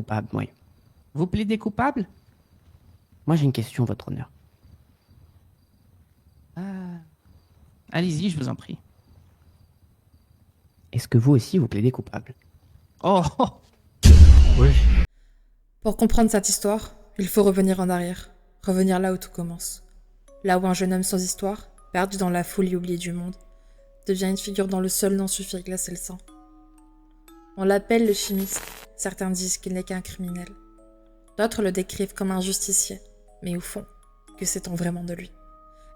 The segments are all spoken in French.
coupable, oui. Vous plaidez coupable? Moi, j'ai une question, votre honneur. Allez-y, je vous en prie. Est-ce que vous aussi, vous plaidez coupable? Oh, oh. Oui. Pour comprendre cette histoire, il faut revenir en arrière, revenir là où tout commence. Là où un jeune homme sans histoire, perdu dans la foule et oublié du monde, devient une figure dont le seul nom suffit à glacer le sang. On l'appelle le chimiste, certains disent qu'il n'est qu'un criminel. D'autres le décrivent comme un justicier, mais au fond, que sait-on vraiment de lui?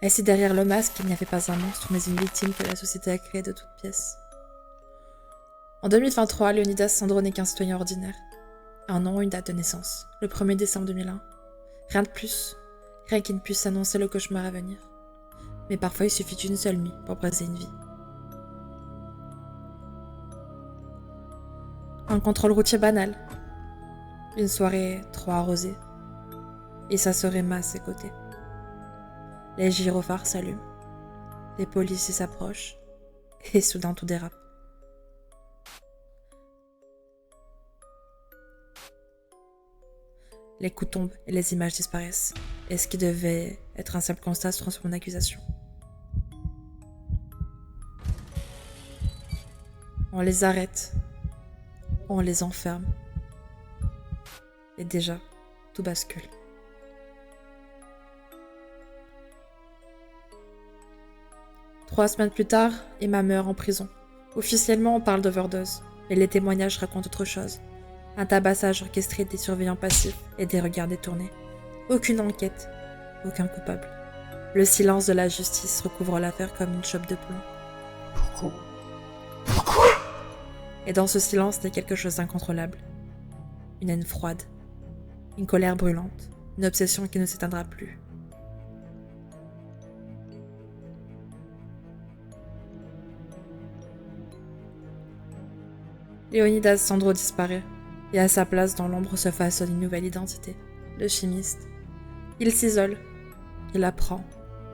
Est-ce derrière le masque il n'y avait pas un monstre, mais une victime que la société a créée de toutes pièces? En 2023, Leonidas Sandro n'est qu'un citoyen ordinaire. Un nom, une date de naissance, le 1er décembre 2001. Rien de plus, rien qui ne puisse annoncer le cauchemar à venir. Mais parfois il suffit d'une seule nuit pour briser une vie. Un contrôle routier banal, une soirée trop arrosée, et sa sœur Emma à ses côtés. Les gyrophares s'allument, les policiers s'approchent, et soudain tout dérape. Les coups tombent et les images disparaissent. Et ce qui devait être un simple constat se transforme en accusation. On les arrête. On les enferme. Et déjà, tout bascule. Trois semaines plus tard, Emma meurt en prison. Officiellement, on parle d'overdose, mais les témoignages racontent autre chose. Un tabassage orchestré des surveillants passifs et des regards détournés. Aucune enquête, aucun coupable. Le silence de la justice recouvre l'affaire comme une chope de plomb. Pourquoi? Et dans ce silence naît quelque chose d'incontrôlable. Une haine froide, une colère brûlante, une obsession qui ne s'éteindra plus. Leonidas Sandro disparaît, et à sa place dans l'ombre se façonne une nouvelle identité, le chimiste. Il s'isole, il apprend,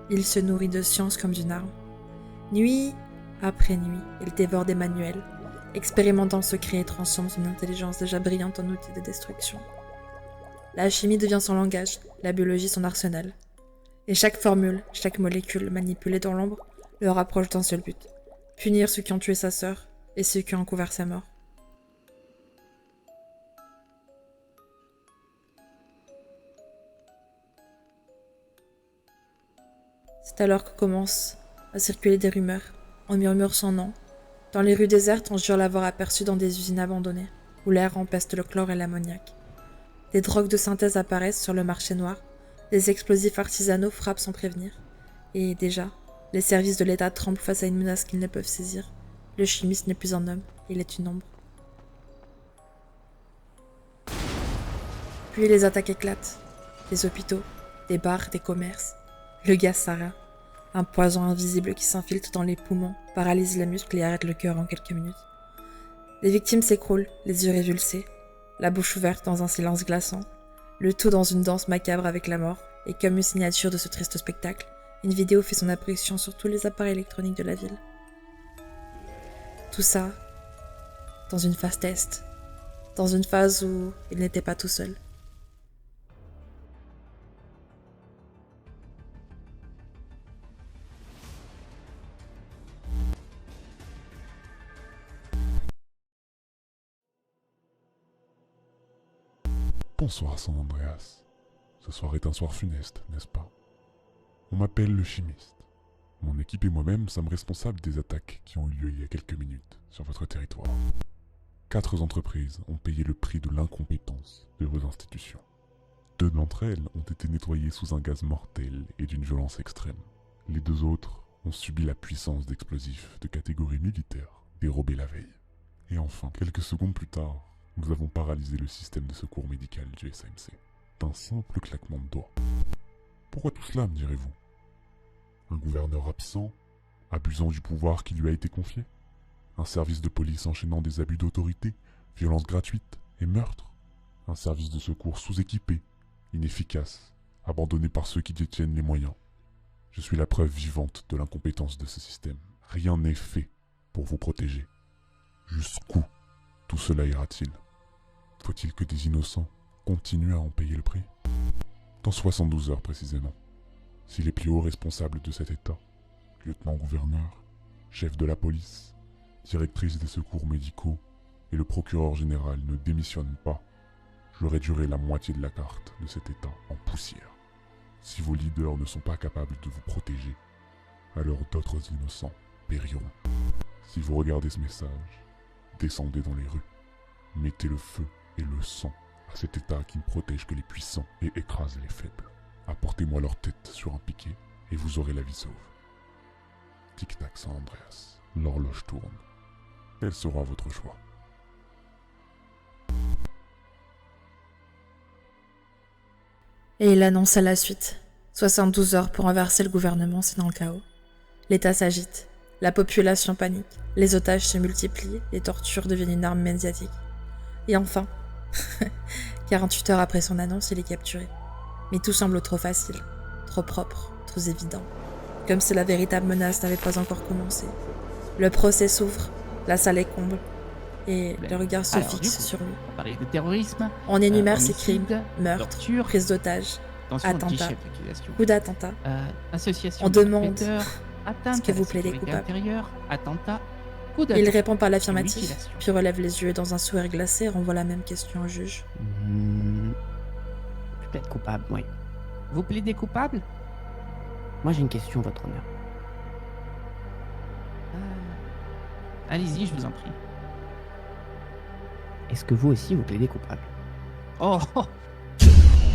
il se nourrit de science comme d'une arme. Nuit après nuit, il dévore des manuels, expérimentant secrets et transforme son intelligence déjà brillante en outil de destruction. La chimie devient son langage, la biologie son arsenal. Et chaque formule, chaque molécule manipulée dans l'ombre le rapproche d'un seul but, punir ceux qui ont tué sa sœur et ceux qui ont couvert sa mort. C'est alors que commencent à circuler des rumeurs. On murmure son nom. Dans les rues désertes, on jure l'avoir aperçu dans des usines abandonnées, où l'air empeste le chlore et l'ammoniac. Des drogues de synthèse apparaissent sur le marché noir, des explosifs artisanaux frappent sans prévenir. Et déjà, les services de l'État tremblent face à une menace qu'ils ne peuvent saisir. Le chimiste n'est plus un homme, il est une ombre. Puis les attaques éclatent. Des hôpitaux, des bars, des commerces. Le gaz sarin, un poison invisible qui s'infiltre dans les poumons, paralyse les muscles et arrête le cœur en quelques minutes. Les victimes s'écroulent, les yeux révulsés, la bouche ouverte dans un silence glaçant, le tout dans une danse macabre avec la mort, et comme une signature de ce triste spectacle, une vidéo fait son apparition sur tous les appareils électroniques de la ville. Tout ça, dans une phase test, dans une phase où il n'était pas tout seul. Bonsoir San Andreas. Ce soir est un soir funeste, n'est-ce pas? On m'appelle le chimiste. Mon équipe et moi-même sommes responsables des attaques qui ont eu lieu il y a quelques minutes sur votre territoire. 4 entreprises ont payé le prix de l'incompétence de vos institutions. 2 d'entre elles ont été nettoyées sous un gaz mortel et d'une violence extrême. Les 2 autres ont subi la puissance d'explosifs de catégorie militaire dérobés la veille. Et enfin, quelques secondes plus tard, nous avons paralysé le système de secours médical du SAMC, d'un simple claquement de doigts. Pourquoi tout cela, me direz-vous? Un gouverneur absent, abusant du pouvoir qui lui a été confié? Un service de police enchaînant des abus d'autorité, violences gratuites et meurtres? Un service de secours sous-équipé, inefficace, abandonné par ceux qui détiennent les moyens? Je suis la preuve vivante de l'incompétence de ce système. Rien n'est fait pour vous protéger. Jusqu'où tout cela ira-t-il? Faut-il que des innocents continuent à en payer le prix? Dans 72 heures précisément, si les plus hauts responsables de cet État, lieutenant-gouverneur, chef de la police, directrice des secours médicaux et le procureur général ne démissionnent pas, je réduirai la moitié de la carte de cet État en poussière. Si vos leaders ne sont pas capables de vous protéger, alors d'autres innocents périront. Si vous regardez ce message, descendez dans les rues, mettez le feu et le sang à cet État qui ne protège que les puissants et écrase les faibles. Apportez-moi leur tête sur un piquet et vous aurez la vie sauve. Tic-tac San Andreas, l'horloge tourne. Quel sera votre choix? Et il annonça la suite. 72 heures pour renverser le gouvernement, c'est dans le chaos. L'État s'agite, la population panique, les otages se multiplient, les tortures deviennent une arme médiatique. Et enfin, 48 heures après son annonce, il est capturé. Mais tout semble trop facile, trop propre, trop évident. Comme si la véritable menace n'avait pas encore commencé. Le procès s'ouvre, la salle est comble, et le regard se Alors, fixe du coup, sur lui. On va parler de terrorisme, On énumère ses homicide, crimes, meurtres, torture, prise d'otages, attention aux petits attentat, chefs d'accusation, coup d'attentat. association On de demande malfaiteurs, atteinte que à la vous plaidez sécurité coupable. intérieure, attentat, coup Il d'attentat, répond par l'affirmatif, mutilation. puis relève les yeux dans un sourire glacé et renvoie la même question au juge. Je plaide coupable, oui. Vous plaidez coupable? Moi j'ai une question, votre honneur. Allez-y, je vous en prie. Est-ce que vous aussi vous plaidez coupable? Oh, oh.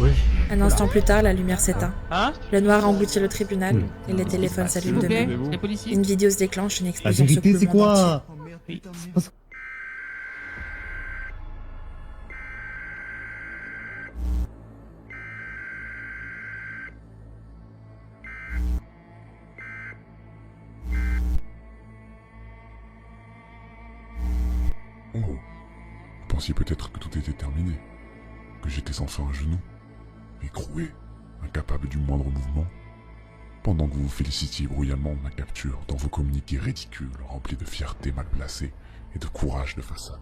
Oui. Un instant plus tard, la lumière s'éteint. Hein? Le noir engloutit le tribunal Oui. et les téléphones S'il s'allument vous de plaît, même. les policiers. Une vidéo se déclenche, une La explosion vérité, secoue c'est le monde entier. quoi? Oui. Oh, vous pensiez peut-être que tout était terminé, que j'étais enfin à genoux, écroué, incapable du moindre mouvement, pendant que vous vous félicitiez bruyamment de ma capture dans vos communiqués ridicules remplis de fierté mal placée et de courage de façade.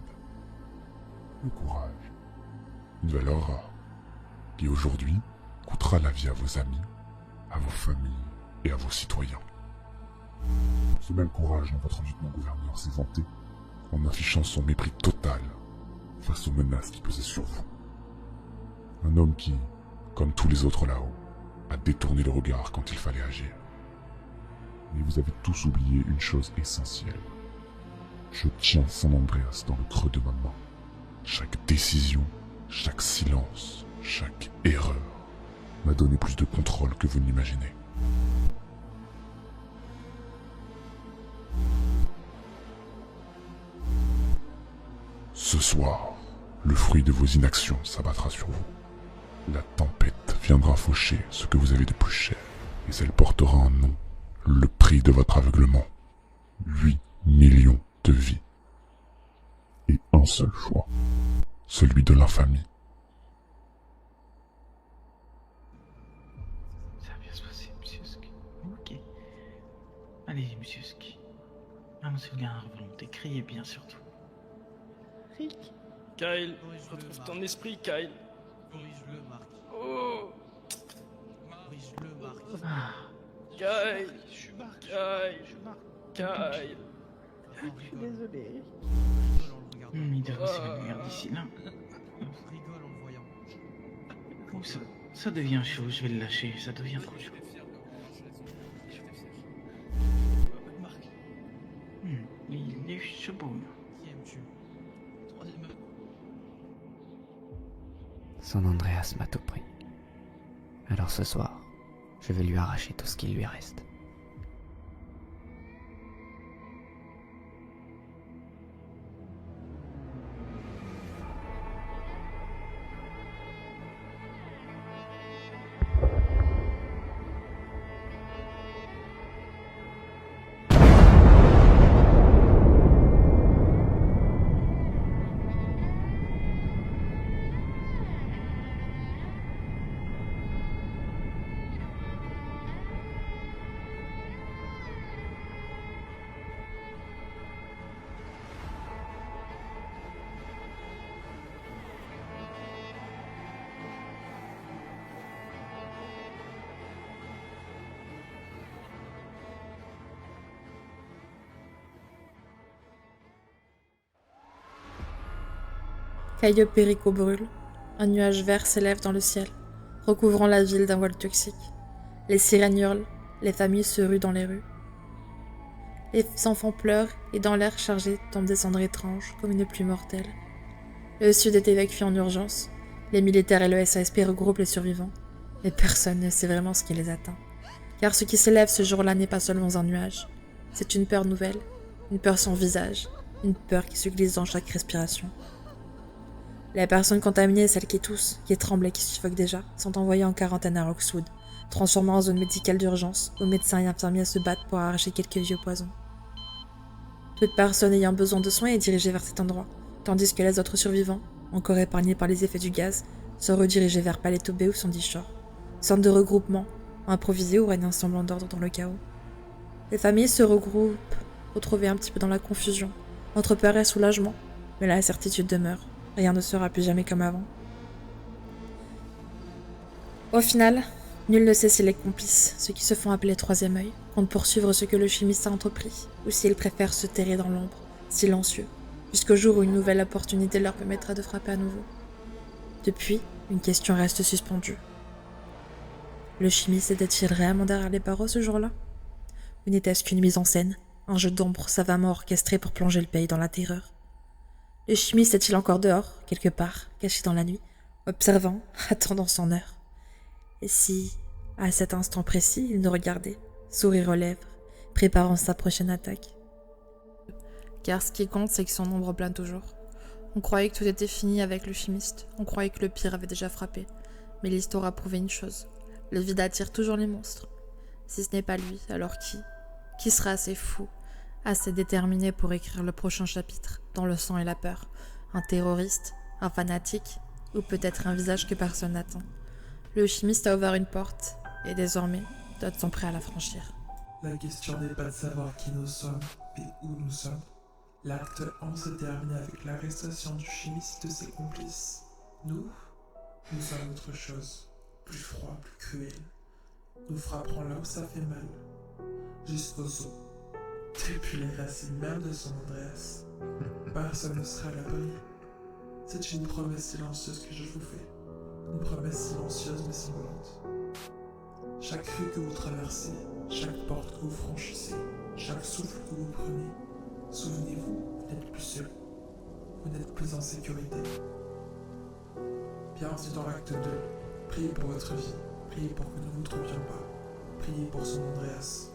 Le courage, une valeur rare, qui aujourd'hui coûtera la vie à vos amis, à vos familles et à vos citoyens. Ce même courage dont votre lieutenant-gouverneur s'est vanté en affichant son mépris total face aux menaces qui pesaient sur vous. Un homme qui, comme tous les autres là-haut, a détourné le regard quand il fallait agir. Mais vous avez tous oublié une chose essentielle. Je tiens San Andreas dans le creux de ma main. Chaque décision, chaque silence, chaque erreur m'a donné plus de contrôle que vous n'imaginez. Ce soir, le fruit de vos inactions s'abattra sur vous. La tempête viendra faucher ce que vous avez de plus cher, et elle portera un nom, le prix de votre aveuglement. 8 millions de vies. Et un seul choix, celui de l'infamie. Ça va bien se passer, monsieur Ski. Ok. Allez-y, monsieur Ski. Ah, monsieur le gars, à volonté, criez bien surtout. Rick. Kyle, retrouve ton esprit, Kyle. Corrige-le, Marc. Oh, Corrige-le, Marc. Ah, Kyle, Je suis Marc. Kyle, Je suis Marc. Kyle. Je suis désolé. il devrait s'évanouir d'ici là. On rigole en le voyant. Oh, ça devient chaud, je vais le lâcher, ça devient trop chaud. Marc, Il est chaud. qui aimes-tu? Troisième. San Andreas m'a tout pris. Alors ce soir, je vais lui arracher tout ce qui lui reste. Caio Perico brûle. Un nuage vert s'élève dans le ciel, recouvrant la ville d'un voile toxique. Les sirènes hurlent, les familles se ruent dans les rues. Les enfants pleurent et dans l'air chargé tombent des cendres étranges comme une pluie mortelle. Le sud est évacué en urgence. Les militaires et le SASP regroupent les survivants. Mais personne ne sait vraiment ce qui les atteint. Car ce qui s'élève ce jour-là n'est pas seulement un nuage. C'est une peur nouvelle, une peur sans visage, une peur qui se glisse dans chaque respiration. Les personnes contaminées, celles qui toussent, qui tremblent et qui suffoquent déjà, sont envoyées en quarantaine à Roxwood, transformées en zone médicale d'urgence, où médecins et infirmiers se battent pour arracher quelques vieux poisons. Toute personne ayant besoin de soins est dirigée vers cet endroit, tandis que les autres survivants, encore épargnés par les effets du gaz, sont redirigés vers Paleto Bay ou Sandy Shore, centre de regroupement, improvisé où règne un semblant d'ordre dans le chaos. Les familles se regroupent, retrouvées un petit peu dans la confusion, entre peur et soulagement, mais la certitude demeure. Rien ne sera plus jamais comme avant. Au final, nul ne sait si les complices, ceux qui se font appeler troisième œil, comptent poursuivre ce que le chimiste a entrepris, ou s'ils préfèrent se terrer dans l'ombre, silencieux, jusqu'au jour où une nouvelle opportunité leur permettra de frapper à nouveau. Depuis, une question reste suspendue. Le chimiste était-il réellement derrière les barreaux ce jour-là? Ou n'était-ce qu'une mise en scène, un jeu d'ombre savamment orchestré pour plonger le pays dans la terreur? Le chimiste est-il encore dehors, quelque part, caché dans la nuit, observant, attendant son heure? Et si, à cet instant précis, il nous regardait, sourire aux lèvres, préparant sa prochaine attaque? Car ce qui compte, c'est que son ombre plane toujours. On croyait que tout était fini avec le chimiste, on croyait que le pire avait déjà frappé. Mais l'histoire a prouvé une chose, le vide attire toujours les monstres. Si ce n'est pas lui, alors qui? Qui sera assez fou, assez déterminé pour écrire le prochain chapitre, dans le sang et la peur? Un terroriste, un fanatique, ou peut-être un visage que personne n'attend. Le chimiste a ouvert une porte, et désormais, d'autres sont prêts à la franchir. La question n'est pas de savoir qui nous sommes, mais où nous sommes. L'acte 1 se termine avec l'arrestation du chimiste et de ses complices. Nous sommes autre chose, plus froid, plus cruel. Nous frapperons là où ça fait mal, jusqu'aux os, depuis les racines même de son Andreas. Personne ne sera à l'abri. C'est une promesse silencieuse que je vous fais. Une promesse silencieuse mais sanglante. Chaque rue que vous traversez, chaque porte que vous franchissez, chaque souffle que vous prenez, souvenez-vous, vous n'êtes plus seul. Vous n'êtes plus en sécurité. Bienvenue dans l'acte 2. Priez pour votre vie. Priez pour que nous ne vous trouvions pas. Priez pour son Andreas.